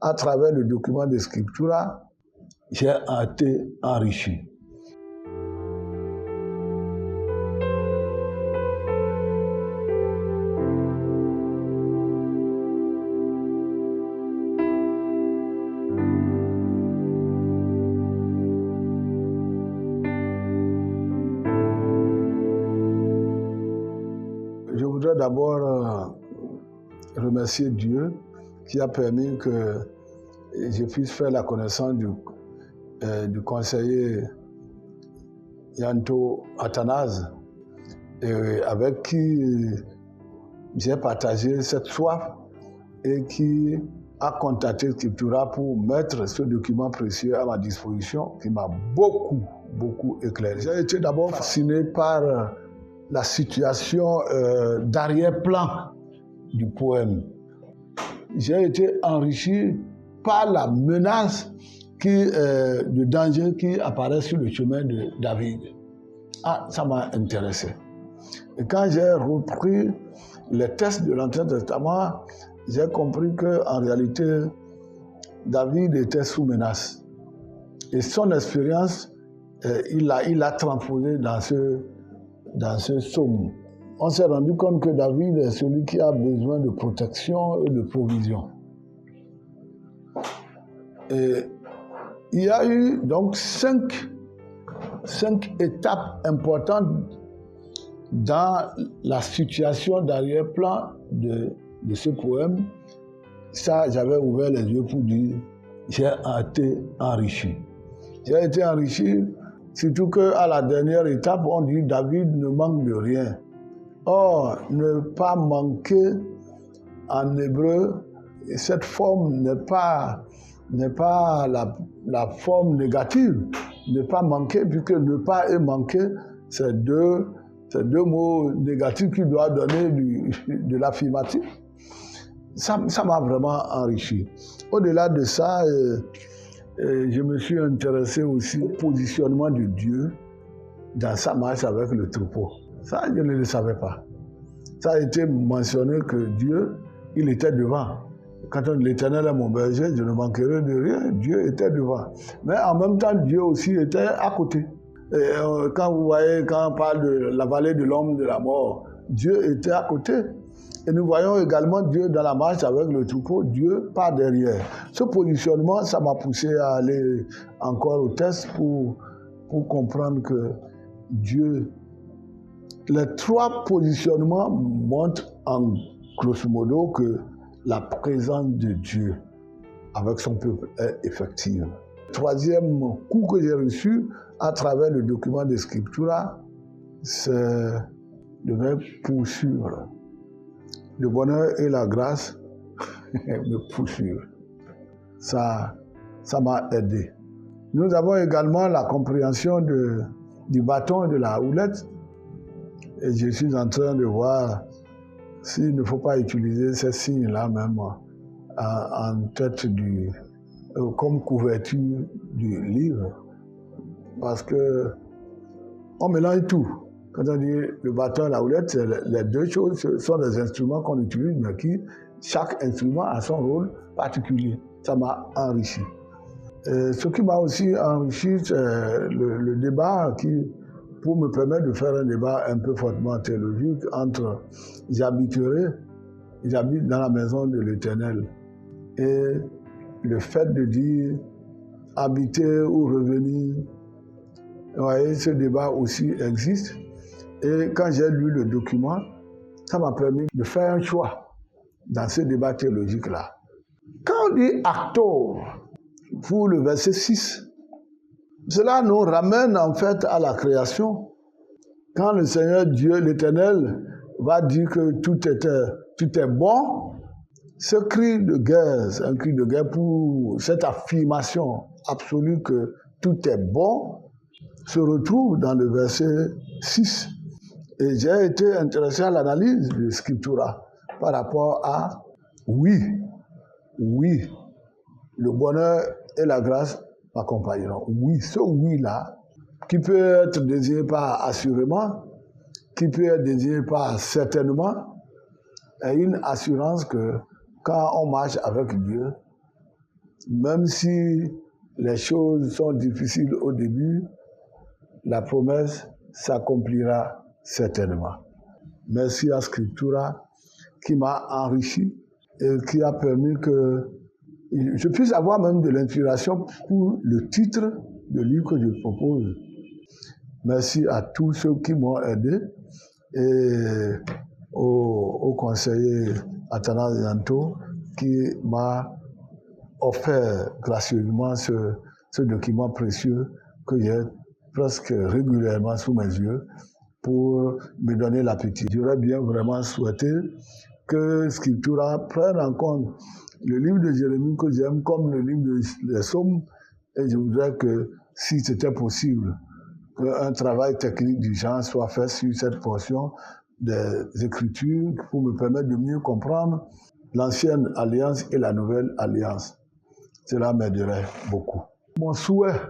À travers le document de Scriptura, j'ai été enrichi. Je voudrais d'abord remercier Dieu qui a permis que je puisse faire la connaissance du conseiller Yanto Athanase, avec qui j'ai partagé cette soif et qui a contacté Scriptura pour mettre ce document précieux à ma disposition qui m'a beaucoup éclairé. J'ai été d'abord fasciné par la situation d'arrière-plan du poème. J'ai été enrichi par la menace de danger qui apparaît sur le chemin de David. Ah, ça m'a intéressé. Et quand j'ai repris les textes de l'Ancien Testament, j'ai compris qu'en réalité, David était sous menace. Et son expérience, il l'a transposé dans ce psaume. On s'est rendu compte que David est celui qui a besoin de protection et de provision. Et il y a eu donc cinq étapes importantes dans la situation d'arrière-plan de ce poème. Ça, j'avais ouvert les yeux pour dire, j'ai été enrichi. J'ai été enrichi, surtout qu'à la dernière étape, on dit David ne manque de rien. Or, ne pas manquer en hébreu, cette forme n'est pas la forme négative. Ne pas manquer, puisque ne pas et manquer, c'est deux mots négatifs qui doivent donner de l'affirmatif. Ça m'a vraiment enrichi. Au-delà de ça, je me suis intéressé aussi au positionnement de Dieu dans sa marche avec le troupeau. Ça, je ne le savais pas. Ça a été mentionné que Dieu, il était devant. Quand on dit l'Éternel est mon berger, je ne manquerai de rien, Dieu était devant. Mais en même temps, Dieu aussi était à côté. Et quand vous voyez, quand on parle de la vallée de l'ombre de la mort, Dieu était à côté. Et nous voyons également Dieu dans la marche avec le troupeau, Dieu par derrière. Ce positionnement, ça m'a poussé à aller encore au test pour comprendre que Dieu, les trois positionnements montrent en grosso modo que la présence de Dieu avec son peuple est effective. Troisième coup que j'ai reçu à travers le document de Scriptura, c'est de me poursuivre. Le bonheur et la grâce me poursuivent. Ça m'a aidé. Nous avons également la compréhension du bâton et de la houlette. Et je suis en train de voir s'il ne faut pas utiliser ces signes-là même en tête comme couverture du livre. Parce que on mélange tout. Quand on dit le bâton et la houlette, les deux choses sont des instruments qu'on utilise, mais chaque instrument a son rôle particulier. Ça m'a enrichi. Et ce qui m'a aussi enrichi, c'est le débat pour me permettre de faire un débat un peu fortement théologique entre j'habite dans la maison de l'Éternel et le fait de dire habiter ou revenir. Vous voyez, ce débat aussi existe. Et quand j'ai lu le document, ça m'a permis de faire un choix dans ce débat théologique-là. Quand on dit actor pour le verset 6, cela nous ramène en fait à la création. Quand le Seigneur Dieu, l'Éternel, va dire que tout est bon, ce cri de guerre, c'est un cri de guerre pour cette affirmation absolue que tout est bon, se retrouve dans le verset 6. Et j'ai été intéressé à l'analyse de Scriptura par rapport à oui, le bonheur et la grâce m'accompagneront. Oui, ce oui-là, qui peut être désigné par assurément, qui peut être désigné par certainement, est une assurance que quand on marche avec Dieu, Même si les choses sont difficiles au début, la promesse s'accomplira certainement. Merci à Scriptura qui m'a enrichi et qui a permis que je puisse avoir même de l'inspiration pour le titre de livre que je propose. Merci à tous ceux qui m'ont aidé et au conseiller Athanas Yanto qui m'a offert gracieusement ce document précieux que j'ai presque régulièrement sous mes yeux pour me donner l'appétit. J'aurais bien vraiment souhaité que Scriptura prenne en compte le livre de Jérémie que j'aime comme le livre des Psaumes, et je voudrais que, si c'était possible, qu'un travail technique du genre soit fait sur cette portion des Écritures pour me permettre de mieux comprendre l'ancienne alliance et la nouvelle alliance. Cela m'aiderait beaucoup. Mon souhait,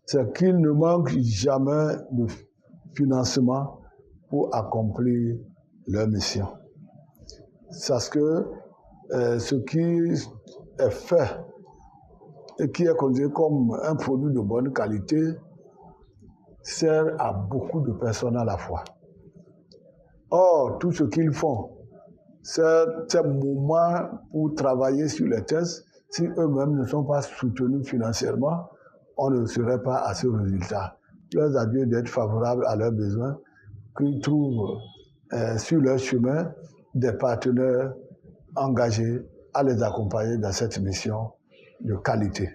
c'est qu'il ne manque jamais de financement pour accomplir leur mission. Parce que ce qui est fait et qui est considéré comme un produit de bonne qualité sert à beaucoup de personnes à la fois. Or, tout ce qu'ils font, c'est un moment pour travailler sur les tests. Si eux-mêmes ne sont pas soutenus financièrement, on ne serait pas à ce résultat. Je leur adieu d'être favorables à leurs besoins, qu'ils trouvent sur leur chemin des partenaires engagés à les accompagner dans cette mission de qualité.